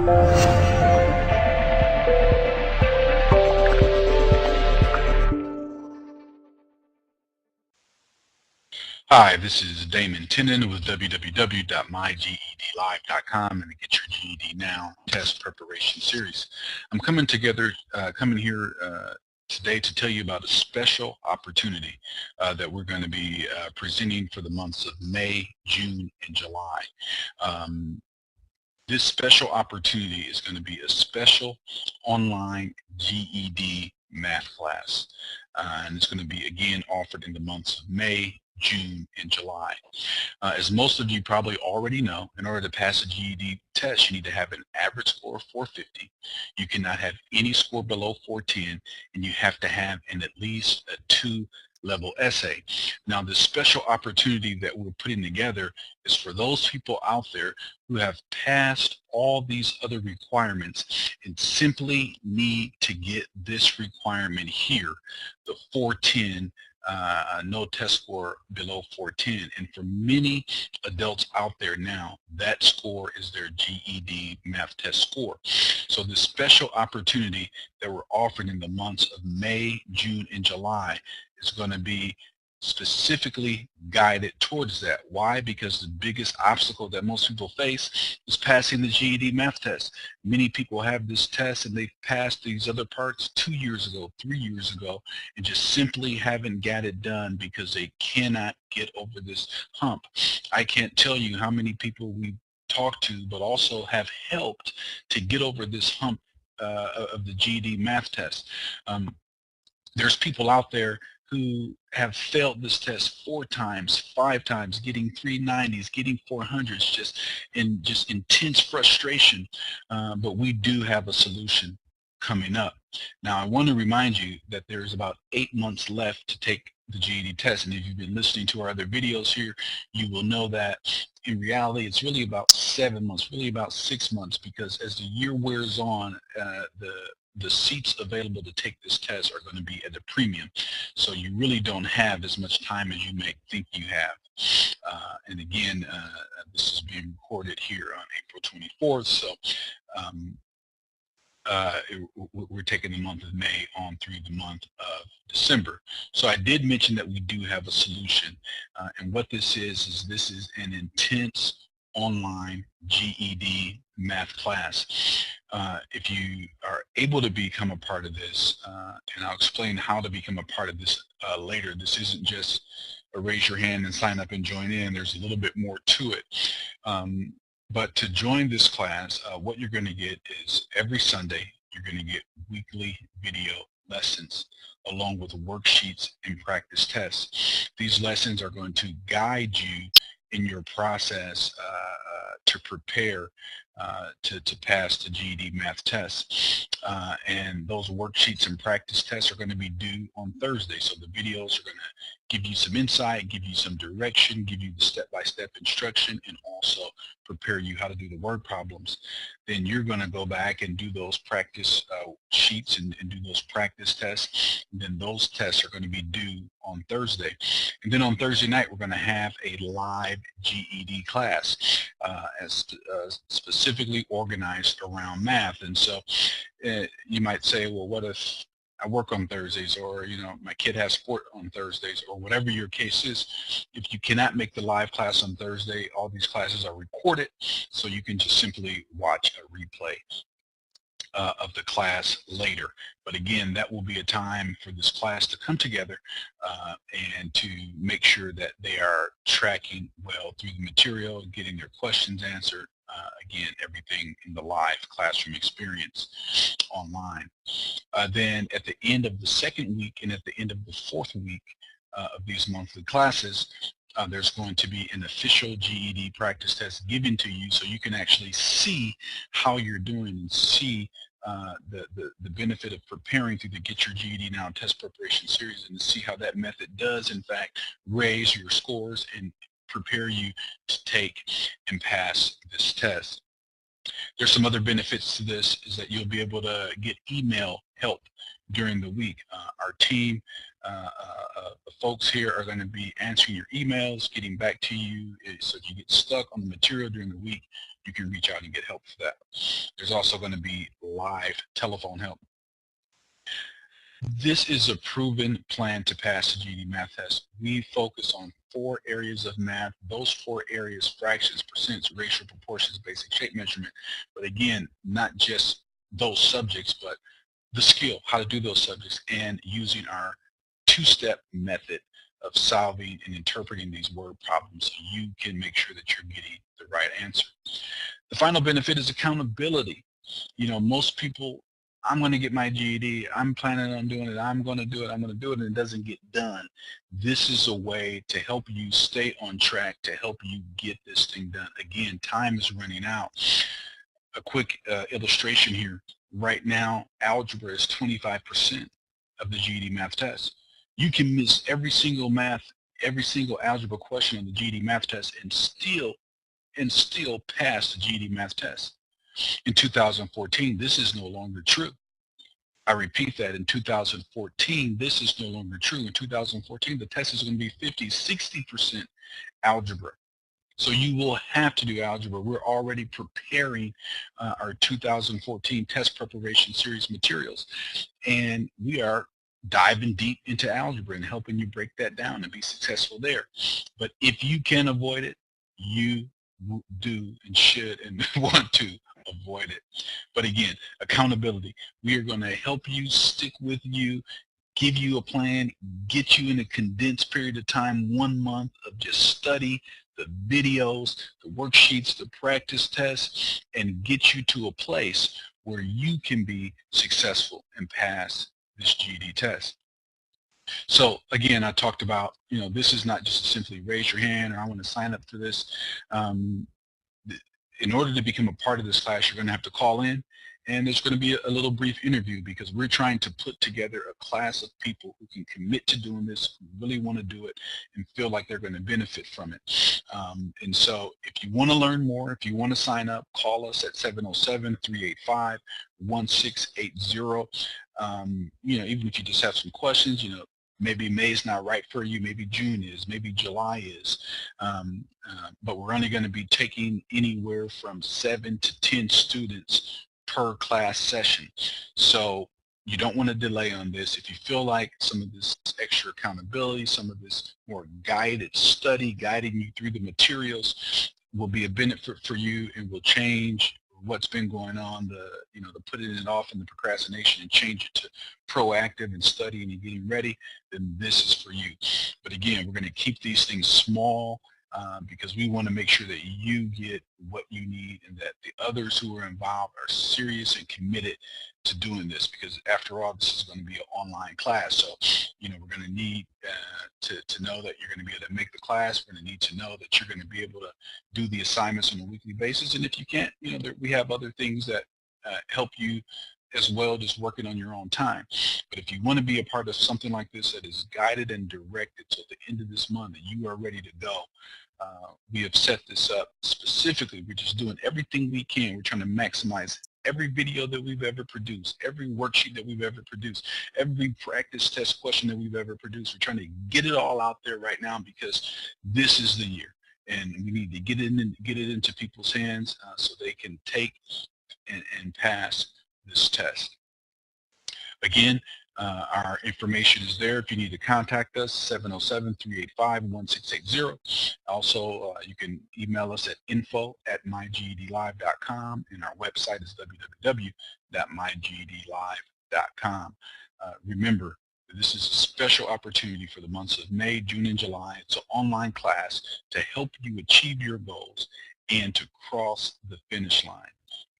Hi, this is Damon Tennant with www.mygedlive.com and the Get Your GED Now test preparation series. I'm coming here today to tell you about a special opportunity that we're going to be presenting for the months of May, June, and July. This special opportunity is going to be a special online GED math class, and it's going to be again offered in the months of May, June, and July. As most of you probably already know, in order to pass a GED test, you need to have an average score of 450. You cannot have any score below 410, and you have to have at least a 2-level essay. Now, this special opportunity that we're putting together is for those people out there who have passed all these other requirements and simply need to get this requirement here, the 410, no test score below 410. And for many adults out there now, that score is their GED math test score. So this special opportunity that we're offering in the months of May, June, and July is going to be specifically guided towards that. Why? Because the biggest obstacle that most people face is passing the GED math test. Many people have this test and they've passed these other parts 2 years ago, 3 years ago, and just simply haven't got it done because they cannot get over this hump. I can't tell you how many people we've talked to, but also have helped to get over this hump of the GED math test. There's people out there who have failed this test 4 times, 5 times, getting 390s, getting 400s, just intense frustration. But we do have a solution coming up. Now, I want to remind you that there's about 8 months left to take the GED test, and if you've been listening to our other videos here, you will know that in reality it's really about 7 months, really about 6 months, because as the year wears on, the seats available to take this test are going to be at a premium. So you really don't have as much time as you may think you have. And again, this is being recorded here on April 24th. So we're taking the month of May on through the month of December. So I did mention that we do have a solution. And what this is this is an intense online GED math class. If you are able to become a part of this, and I'll explain how to become a part of this later. This isn't just a raise your hand and sign up and join in. There's a little bit more to it. But to join this class, what you're going to get is every Sunday, you're going to get weekly video lessons along with worksheets and practice tests. These lessons are going to guide you in your process to prepare to pass the GED math test. And those worksheets and practice tests are going to be due on Thursday. So the videos are going to give you some insight, give you some direction, give you the step-by-step instruction, and also prepare you how to do the word problems. Then you're going to go back and do those practice sheets and do those practice tests. And then those tests are going to be due on Thursday. And then on Thursday night, we're going to have a live GED class specifically organized around math. And so you might say, well, what if I work on Thursdays, or my kid has sport on Thursdays, or whatever your case is. If you cannot make the live class on Thursday, all these classes are recorded, so you can just simply watch a replay of the class later. But again, that will be a time for this class to come together and to make sure that they are tracking well through the material, getting their questions answered. Again, everything in the live classroom experience online. Then at the end of the second week and at the end of the fourth week of these monthly classes, there's going to be an official GED practice test given to you, so you can actually see how you're doing and see the benefit of preparing through the Get Your GED Now test preparation series, and to see how that method does in fact raise your scores and prepare you to take and pass this test. There's some other benefits to this, is that you'll be able to get email help during the week. Our team, the folks here are going to be answering your emails, getting back to you. So if you get stuck on the material during the week, you can reach out and get help for that. There's also going to be live telephone help. This is a proven plan to pass the GED math test. We focus on 4 areas of math. Those 4 areas: fractions, percents, ratio, proportions, basic shape measurement. But again, not just those subjects, but the skill, how to do those subjects, and using our 2-step method of solving and interpreting these word problems so you can make sure that you're getting the right answer. The final benefit is accountability. You know, most people, I'm going to get my GED, I'm planning on doing it, I'm going to do it, and it doesn't get done. This is a way to help you stay on track, to help you get this thing done. Again, time is running out. A quick illustration here. Right now, algebra is 25% of the GED math test. You can miss every single algebra question on the GED math test and still pass the GED math test. In 2014, this is no longer true. I repeat that, in 2014, this is no longer true. In 2014, the test is going to be 50–60% algebra. So you will have to do algebra. We're already preparing our 2014 test preparation series materials, and we are diving deep into algebra and helping you break that down and be successful there. But if you can avoid it, you do and should and want to avoid it. But again, accountability. We are going to help you, stick with you, give you a plan, get you in a condensed period of time, 1 month of just study, the videos, the worksheets, the practice tests, and get you to a place where you can be successful and pass this GED test. So again, I talked about, you know, this is not just simply raise your hand or I want to sign up for this. In order to become a part of this class, you're going to have to call in, and there's going to be a little brief interview because we're trying to put together a class of people who can commit to doing this, who really want to do it, and feel like they're going to benefit from it. And so if you want to learn more, if you want to sign up, call us at 707-385-1680. You know, even if you just have some questions, you know, maybe May's not right for you, maybe June is, maybe July is, but we're only going to be taking anywhere from 7 to 10 students per class session. So you don't want to delay on this. If you feel like some of this extra accountability, some of this more guided study, guiding you through the materials will be a benefit for you and will change what's been going on, the putting it off and the procrastination, and change it to proactive and studying and getting ready, then this is for you. But again, we're going to keep these things small because we want to make sure that you get what you need and that the others who are involved are serious and committed to doing this, because after all, this is going to be an online class. So, you know, we're going to need to know that you're going to be able to make the class. We're going to need to know that you're going to be able to do the assignments on a weekly basis. And if you can't, you know, we have other things that help you as well, just working on your own time. But if you want to be a part of something like this that is guided and directed so at the end of this month that you are ready to go, we have set this up specifically. We're just doing everything we can. We're trying to maximize every video that we've ever produced, every worksheet that we've ever produced, every practice test question that we've ever produced. We're trying to get it all out there right now because this is the year, and we need to get it into people's hands so they can take and pass this test. Again, our information is there if you need to contact us, 707-385-1680. Also, you can email us at info@mygedlive.com, and our website is www.mygedlive.com. Remember, this is a special opportunity for the months of May, June, and July. It's an online class to help you achieve your goals and to cross the finish line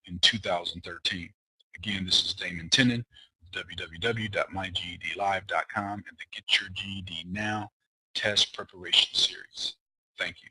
in 2013. Again, this is Damon Tennant, www.mygedlive.com, and the Get Your GED Now test preparation series. Thank you.